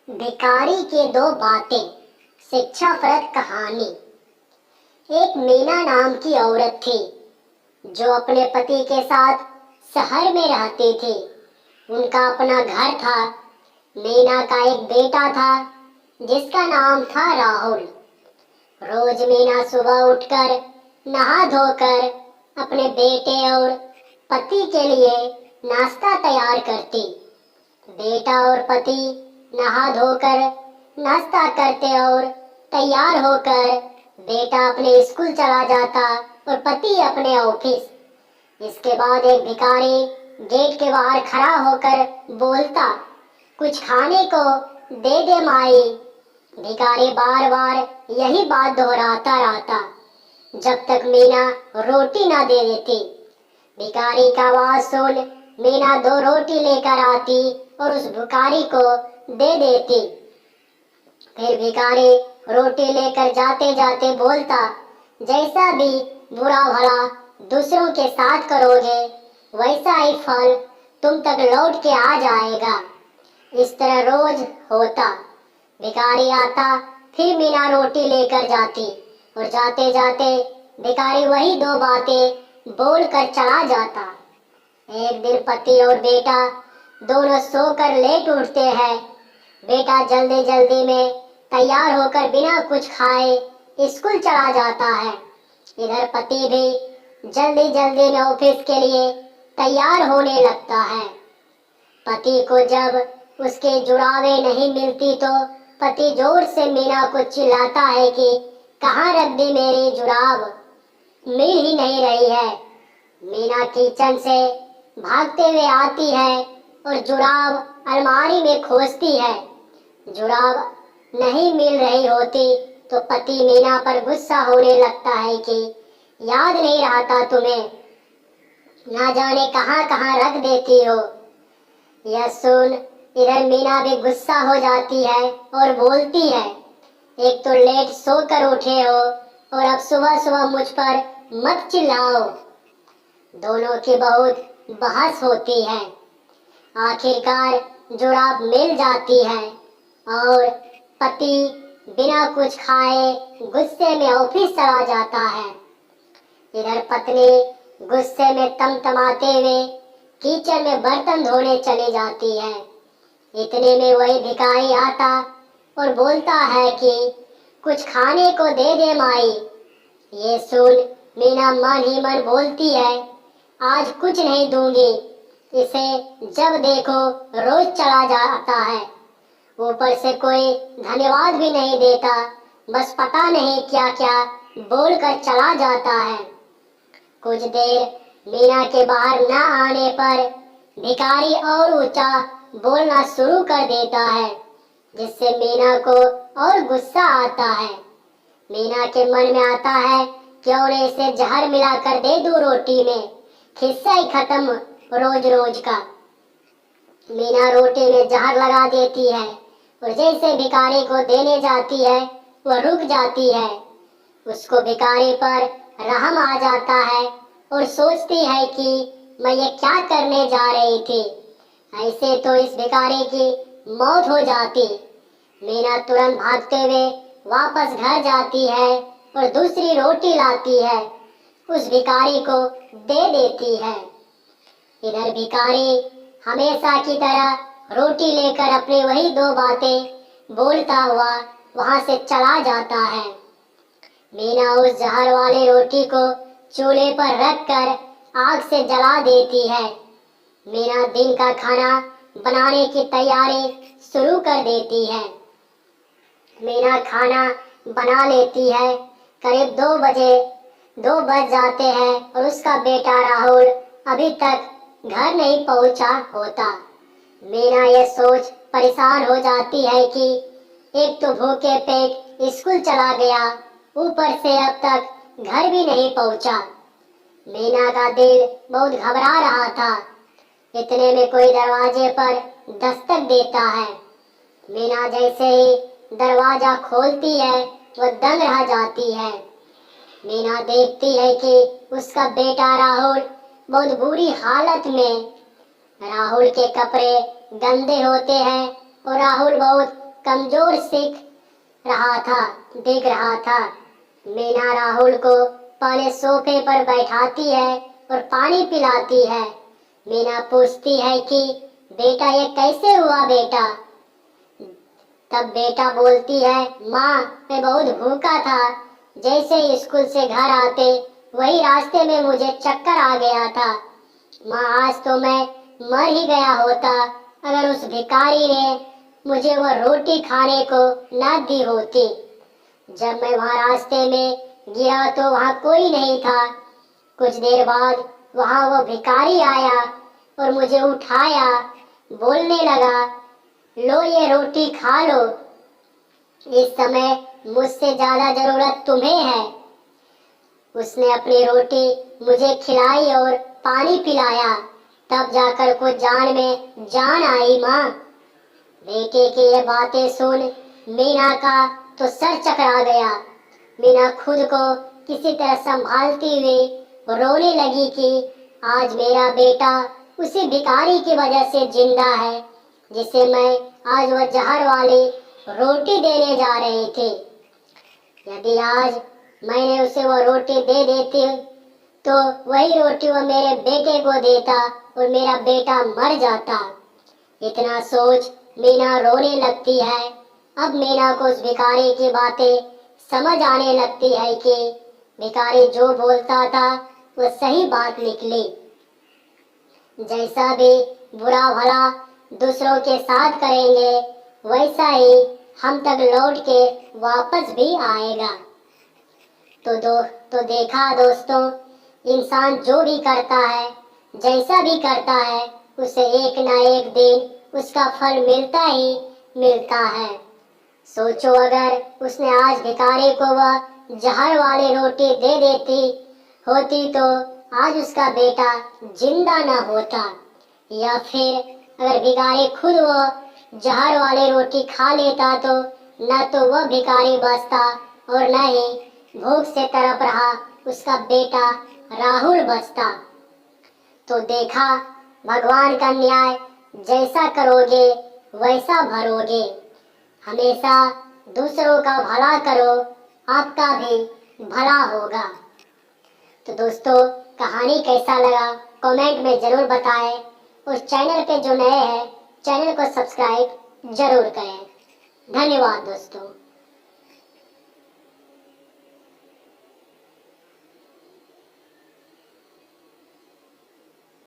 भिखारी के दो बातें। शिक्षाप्रद कहानी। एक मीना नाम की औरत थी जो अपने पति के साथ शहर में रहती थी। उनका अपना घर था। मीना का एक बेटा था जिसका नाम था राहुल। रोज मीना सुबह उठकर नहा धोकर अपने बेटे और पति के लिए नाश्ता तैयार करती। बेटा और पति नहा धोकर नाश्ता करते और तैयार होकर बेटा अपने स्कूल चला जाता और पति अपने ऑफिस। इसके बाद एक भिखारी गेट के बाहर खड़ा होकर बोलता, कुछ खाने को दे दे माई। भिखारी बार बार यही बात दोहराता रहता जब तक मीना रोटी ना दे देती। भिखारी का आवाज सुन मीना दो रोटी लेकर आती और उस भिखारी को दे देती। फिर भिखारी रोटी लेकर जाते जाते बोलता, जैसा भी बुरा भला दूसरों के साथ करोगे वैसा ही फल तुम तक लौट के आ जाएगा। इस तरह रोज होता। भिखारी आता, फिर मीना रोटी लेकर जाती और जाते जाते भिखारी वही दो बातें बोलकर चला जाता। एक दिन पति और बेटा दोनों सोकर लेट उठते हैं। बेटा जल्दी जल्दी में तैयार होकर बिना कुछ खाए स्कूल चला जाता है। इधर पति भी जल्दी जल्दी में ऑफिस के लिए तैयार होने लगता है। पति को जब उसके जुराबे नहीं मिलती तो पति जोर से मीना को चिल्लाता है कि कहाँ रख दी मेरी जुराब, मिल ही नहीं रही है। मीना किचन से भागते हुए आती है और जुराब अलमारी में खोजती है। जुराब नहीं मिल रही होती तो पति मीना पर गुस्सा होने लगता है कि याद नहीं रहता तुम्हें, ना जाने कहाँ कहाँ रख देती हो। यह सुन इधर मीना भी गुस्सा हो जाती है और बोलती है, एक तो लेट सोकर उठे हो और अब सुबह सुबह मुझ पर मत चिल्लाओ। दोनों की बहुत बहस होती है। आखिरकार जुराब मिल जाती है और पति बिना कुछ खाए गुस्से में ऑफिस चला जाता है। इधर पत्नी गुस्से में तमतमाते हुए किचन में बर्तन धोने चली जाती है। इतने में वही भिखारी आता और बोलता है कि कुछ खाने को दे दे माई। ये सुन मीना मन ही मन बोलती है, आज कुछ नहीं दूंगी, इसे जब देखो रोज चला जाता है, ऊपर से कोई धन्यवाद भी नहीं देता, बस पता नहीं क्या क्या बोलकर चला जाता है। कुछ देर मीना के बाहर न आने पर भिखारी और ऊंचा बोलना शुरू कर देता है जिससे मीना को और गुस्सा आता है। मीना के मन में आता है क्यों न इसे जहर मिलाकर दे दूं रोटी में, खिस्सा ही खत्म रोज रोज का। मीना रोटी में जहर लगा देती है और जैसे भिखारी को देने जाती है वह रुक जाती है। उसको भिखारी पर रहम आ जाता है और सोचती है कि मैं ये क्या करने जा रही थी, ऐसे तो इस भिखारी की मौत हो जाती। मीना तुरंत भागते हुए वापस घर जाती है और दूसरी रोटी लाती है, उस भिखारी को दे देती है। इधर भिखारी हमेशा की तरह रोटी लेकर अपनी वही दो बातें बोलता हुआ वहां से चला जाता है। मीना उस जहर वाले रोटी को चूल्हे पर रखकर आग से जला देती है। मीना दिन का खाना बनाने की तैयारी शुरू कर देती है। मीना खाना बना लेती है। करीब 2 बज जाते हैं और उसका बेटा राहुल अभी तक घर नहीं पहुंचा होता। मीना ये सोच परेशान हो जाती है कि एक तो भूखे पेट स्कूल चला गया, ऊपर से अब तक घर भी नहीं पहुंचा। मीना का दिल बहुत घबरा रहा था। इतने में कोई दरवाजे पर दस्तक देता है। मीना जैसे ही दरवाजा खोलती है वह दंग रह जाती है। मीना देखती है कि उसका बेटा राहुल बहुत बुरी हालत में। राहुल के कपड़े गंदे होते हैं और राहुल बहुत कमजोर दिख रहा था। मीना राहुल को पहले सोफे पर बैठाती है और पानी पिलाती है। मीना पूछती है कि बेटा ये कैसे हुआ बेटा? तब बेटा बोलती है, माँ मैं बहुत भूखा था, जैसे ही स्कूल से घर आते वही रास्ते में मुझे चक्कर आ गया था। माँ आज तो मैं मर ही गया होता अगर उस भिखारी ने मुझे वो रोटी खाने को ना दी होती। जब मैं वहाँ रास्ते में गिरा तो वहाँ कोई नहीं था। कुछ देर बाद वहाँ वो भिखारी आया और मुझे उठाया, बोलने लगा, लो ये रोटी खा लो, इस समय मुझसे ज्यादा जरूरत तुम्हें है। उसने अपनी रोटी मुझे खिलाई और पानी पिलाया, तब जाकर कुछ जान में जान आई। माँ बेटे की ये बातें सुन मीना का तो सर चकरा गया। मीना खुद को किसी तरह संभालती हुई रोने लगी कि आज मेरा बेटा उसी भिखारी की वजह से जिंदा है जिसे मैं आज वह जहर वाली रोटी देने जा रही थी। यदि आज मैंने उसे वो रोटी दे देती तो वही रोटी वो मेरे बेटे को देता और मेरा बेटा मर जाता। इतना सोच मीना रोने लगती है। अब मीना को उस भिखारी की बातें समझ आने लगती है कि भिखारी जो बोलता था वो सही बात निकली। जैसा भी बुरा भला दूसरों के साथ करेंगे वैसा ही हम तक लौट के वापस भी आएगा। तो देखा दोस्तों, इंसान जो भी करता है, जैसा भी करता है, उसे एक ना एक दिन उसका फल मिलता ही मिलता है। सोचो अगर उसने आज भिखारी को वह जहर वाली रोटी दे देती होती तो आज उसका बेटा जिंदा ना होता, या फिर अगर भिखारी खुद वो जहर वाली रोटी खा लेता तो न तो वह भिखारी बचता और न ही भूख से तड़प रहा उसका बेटा राहुल बचता। तो देखा, भगवान का न्याय जैसा करोगे वैसा भरोगे। हमेशा दूसरों का भला करो, आपका भी भला होगा। तो दोस्तों, कहानी कैसा लगा कमेंट में ज़रूर बताएं। उस चैनल पे जो नए हैं चैनल को सब्सक्राइब जरूर करें। धन्यवाद दोस्तों।